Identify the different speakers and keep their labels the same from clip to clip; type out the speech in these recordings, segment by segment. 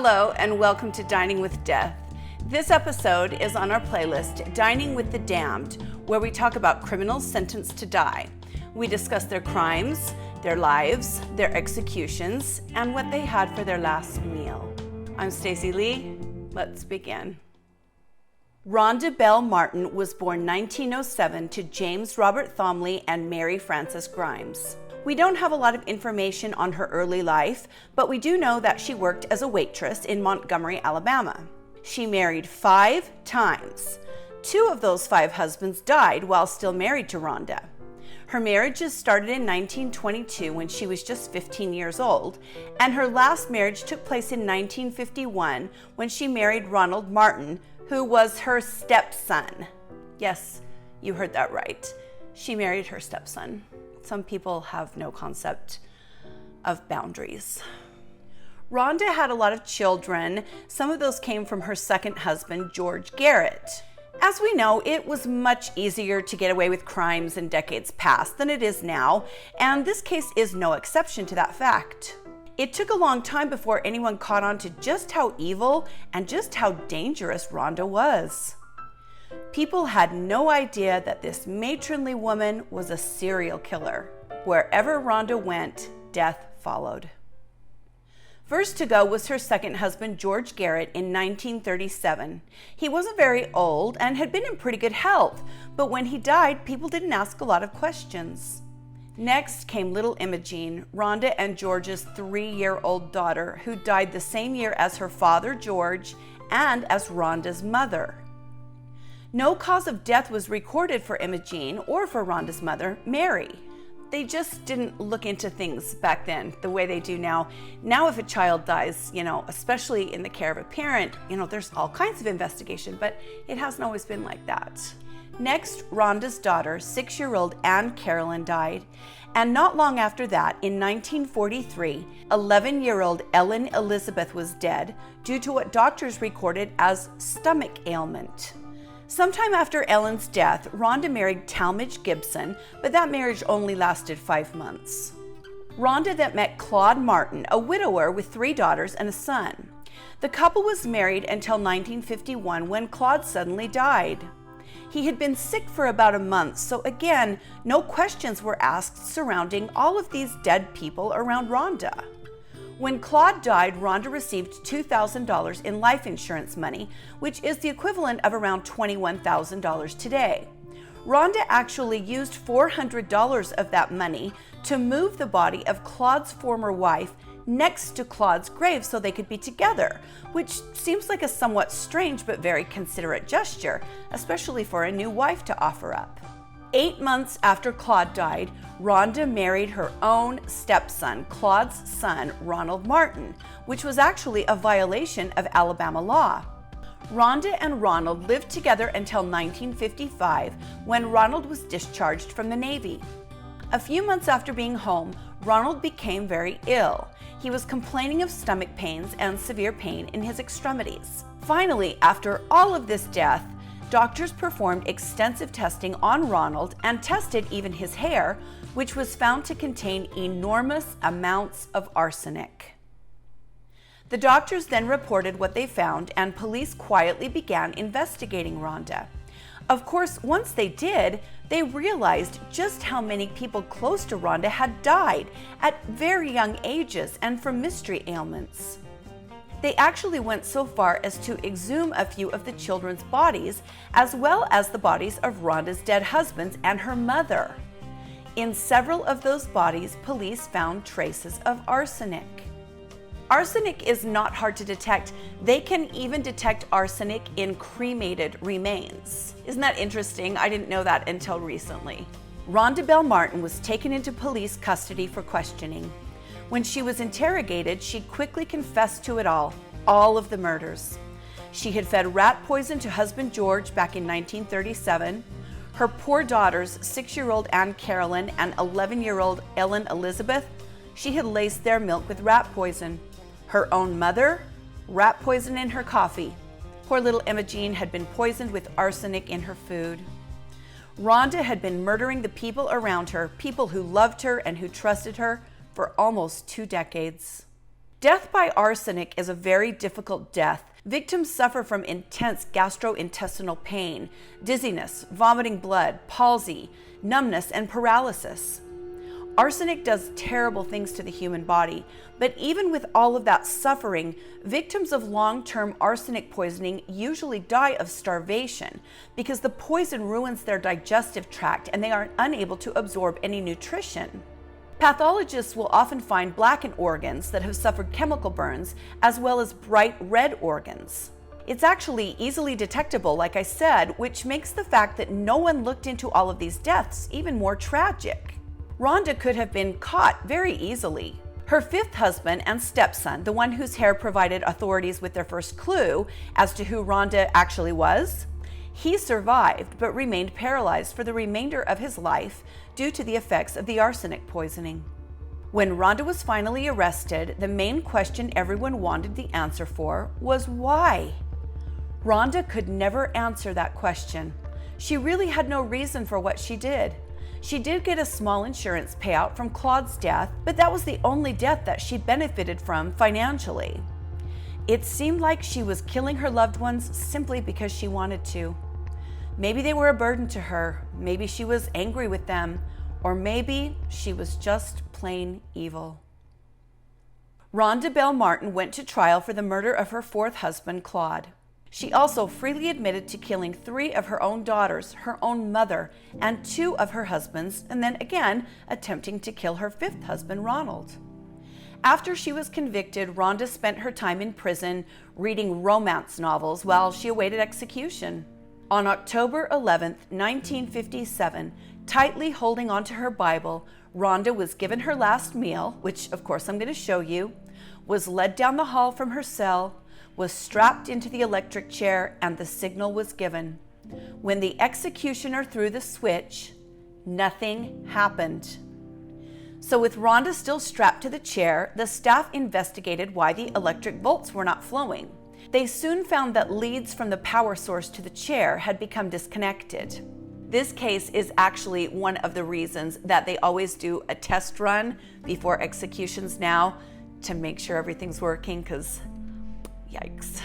Speaker 1: Hello and welcome to Dining with Death. This episode is on our playlist, Dining with the Damned, where we talk about criminals sentenced to die. We discuss their crimes, their lives, their executions, and what they had for their last meal. I'm Stacey Lee. Let's begin. Rhonda Belle Martin was born 1907 to James Robert Thomley and Mary Frances Grimes. We don't have a lot of information on her early life, but we do know that she worked as a waitress in Montgomery, Alabama. She married 5 times. 2 of those 5 husbands died while still married to Rhonda. Her marriages started in 1922 when she was just 15 years old, and her last marriage took place in 1951 when she married Ronald Martin, who was her stepson. Yes, you heard that right. She married her stepson. Some people have no concept of boundaries. Rhonda had a lot of children. Some of those came from her second husband, George Garrett. As we know, it was much easier to get away with crimes in decades past than it is now, and this case is no exception to that fact. It took a long time before anyone caught on to just how evil and just how dangerous Rhonda was. People had no idea that this matronly woman was a serial killer. Wherever Rhonda went, death followed. First to go was her second husband, George Garrett, in 1937. He wasn't very old and had been in pretty good health, but when he died, people didn't ask a lot of questions. Next came little Imogene, Rhonda and George's 3-year-old daughter, who died the same year as her father, George, and as Rhonda's mother. No cause of death was recorded for Imogene or for Rhonda's mother, Mary. They just didn't look into things back then the way they do now. Now if a child dies, especially in the care of a parent, there's all kinds of investigation, but it hasn't always been like that. Next, Rhonda's daughter, 6-year-old Anne Carolyn, died. And not long after that, in 1943, 11-year-old Ellen Elizabeth was dead due to what doctors recorded as stomach ailment. Sometime after Ellen's death, Rhonda married Talmadge Gibson, but that marriage only lasted 5 months. Rhonda then met Claude Martin, a widower with 3 daughters and a son. The couple was married until 1951 when Claude suddenly died. He had been sick for about a month, so again, no questions were asked surrounding all of these dead people around Rhonda. When Claude died, Rhonda received $2,000 in life insurance money, which is the equivalent of around $21,000 today. Rhonda actually used $400 of that money to move the body of Claude's former wife next to Claude's grave so they could be together, which seems like a somewhat strange but very considerate gesture, especially for a new wife to offer up. 8 months after Claude died, Rhonda married her own stepson, Claude's son, Ronald Martin, which was actually a violation of Alabama law. Rhonda and Ronald lived together until 1955, when Ronald was discharged from the Navy. A few months after being home, Ronald became very ill. He was complaining of stomach pains and severe pain in his extremities. Finally, after all of this death, doctors performed extensive testing on Ronald and tested even his hair, which was found to contain enormous amounts of arsenic. The doctors then reported what they found, and police quietly began investigating Rhonda. Of course, once they did, they realized just how many people close to Rhonda had died at very young ages and from mystery ailments. They actually went so far as to exhume a few of the children's bodies, as well as the bodies of Rhonda's dead husbands and her mother. In several of those bodies, police found traces of arsenic. Arsenic is not hard to detect. They can even detect arsenic in cremated remains. Isn't that interesting? I didn't know that until recently. Rhonda Belle Martin was taken into police custody for questioning. When she was interrogated, she quickly confessed to it all of the murders. She had fed rat poison to husband George back in 1937. Her poor daughters, 6-year-old Anne Carolyn and 11-year-old Ellen Elizabeth, she had laced their milk with rat poison. Her own mother, rat poison in her coffee. Poor little Imogene had been poisoned with arsenic in her food. Rhonda had been murdering the people around her, people who loved her and who trusted her, for almost 2 decades. Death by arsenic is a very difficult death. Victims suffer from intense gastrointestinal pain, dizziness, vomiting blood, palsy, numbness, and paralysis. Arsenic does terrible things to the human body, but even with all of that suffering, victims of long-term arsenic poisoning usually die of starvation because the poison ruins their digestive tract and they are unable to absorb any nutrition. Pathologists will often find blackened organs that have suffered chemical burns, as well as bright red organs. It's actually easily detectable, like I said, which makes the fact that no one looked into all of these deaths even more tragic. Rhonda could have been caught very easily. Her fifth husband and stepson, the one whose hair provided authorities with their first clue as to who Rhonda actually was, he survived but remained paralyzed for the remainder of his life due to the effects of the arsenic poisoning. When Rhonda was finally arrested, the main question everyone wanted the answer for was why? Rhonda could never answer that question. She really had no reason for what she did. She did get a small insurance payout from Claude's death, but that was the only death that she benefited from financially. It seemed like she was killing her loved ones simply because she wanted to. Maybe they were a burden to her, maybe she was angry with them, or maybe she was just plain evil. Rhonda Belle Martin went to trial for the murder of her fourth husband, Claude. She also freely admitted to killing 3 of her own daughters, her own mother, and 2 of her husbands, and then again attempting to kill her 5th husband, Ronald. After she was convicted, Rhonda spent her time in prison reading romance novels while she awaited execution. On October 11, 1957, tightly holding onto her Bible, Rhonda was given her last meal, which of course I'm going to show you, was led down the hall from her cell, was strapped into the electric chair, and the signal was given. When the executioner threw the switch, nothing happened. So with Rhonda still strapped to the chair, the staff investigated why the electric volts were not flowing. They soon found that leads from the power source to the chair had become disconnected. This case is actually one of the reasons that they always do a test run before executions now to make sure everything's working, because yikes.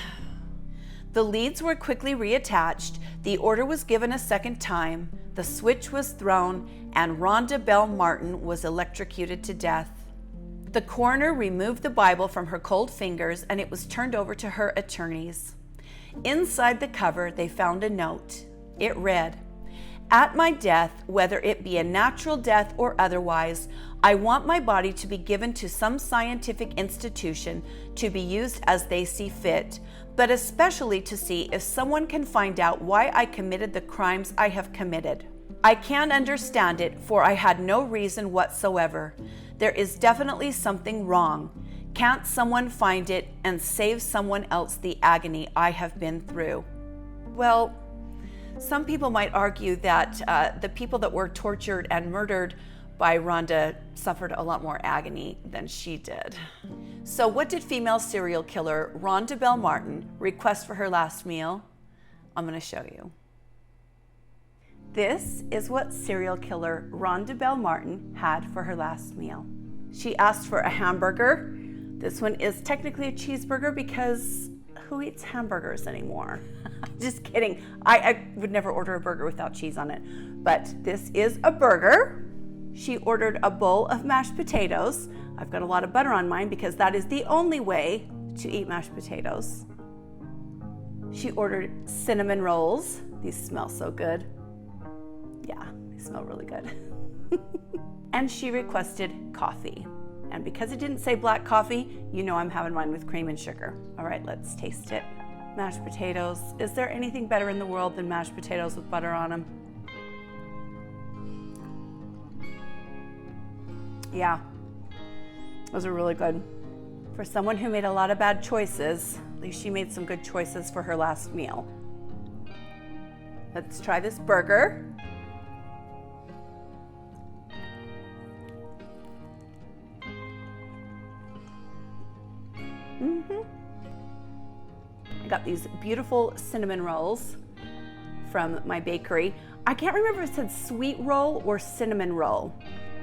Speaker 1: The leads were quickly reattached, the order was given a second time, the switch was thrown, and Rhonda Belle Martin was electrocuted to death. The coroner removed the Bible from her cold fingers and it was turned over to her attorneys. Inside the cover, they found a note. It read, "At my death, whether it be a natural death or otherwise, I want my body to be given to some scientific institution to be used as they see fit, but especially to see if someone can find out why I committed the crimes I have committed. I can't understand it, for I had no reason whatsoever. There is definitely something wrong. Can't someone find it and save someone else the agony I have been through?" Well, some people might argue that the people that were tortured and murdered by Rhonda suffered a lot more agony than she did. So what did female serial killer Rhonda Belle Martin request for her last meal? I'm going to show you. This is what serial killer Rhonda Belle Martin had for her last meal. She asked for a hamburger. This one is technically a cheeseburger because who eats hamburgers anymore? Just kidding. I would never order a burger without cheese on it. But this is a burger. She ordered a bowl of mashed potatoes. I've got a lot of butter on mine because that is the only way to eat mashed potatoes. She ordered cinnamon rolls. These smell so good. Yeah, they smell really good. And she requested coffee. And because it didn't say black coffee, you know I'm having mine with cream and sugar. All right, let's taste it. Mashed potatoes. Is there anything better in the world than mashed potatoes with butter on them? Yeah, those are really good. For someone who made a lot of bad choices, at least she made some good choices for her last meal. Let's try this burger. I got these beautiful cinnamon rolls from my bakery. I can't remember if it said sweet roll or cinnamon roll.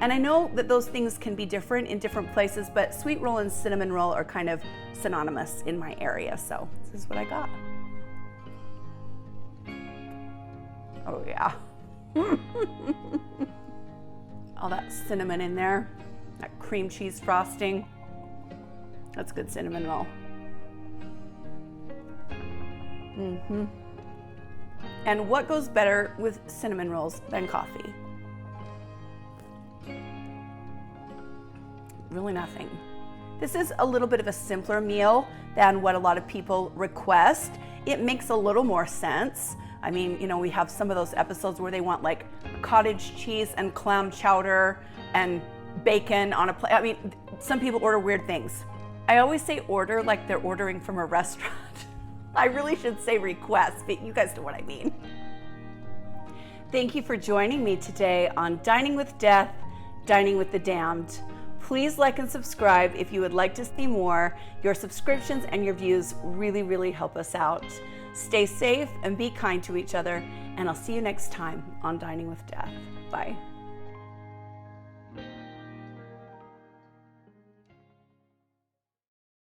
Speaker 1: And I know that those things can be different in different places, but sweet roll and cinnamon roll are kind of synonymous in my area. So this is what I got. Oh yeah. All that cinnamon in there, that cream cheese frosting. That's good cinnamon roll. And what goes better with cinnamon rolls than coffee? Really nothing. This is a little bit of a simpler meal than what a lot of people request. It makes a little more sense. I mean, you know, we have some of those episodes where they want like cottage cheese and clam chowder and bacon on a plate. I mean, some people order weird things. I always say order like they're ordering from a restaurant. I really should say request, but you guys know what I mean. Thank you for joining me today on Dining with Death, Dining with the Damned. Please like and subscribe if you would like to see more. Your subscriptions and your views really, really help us out. Stay safe and be kind to each other, and I'll see you next time on Dining with Death. Bye.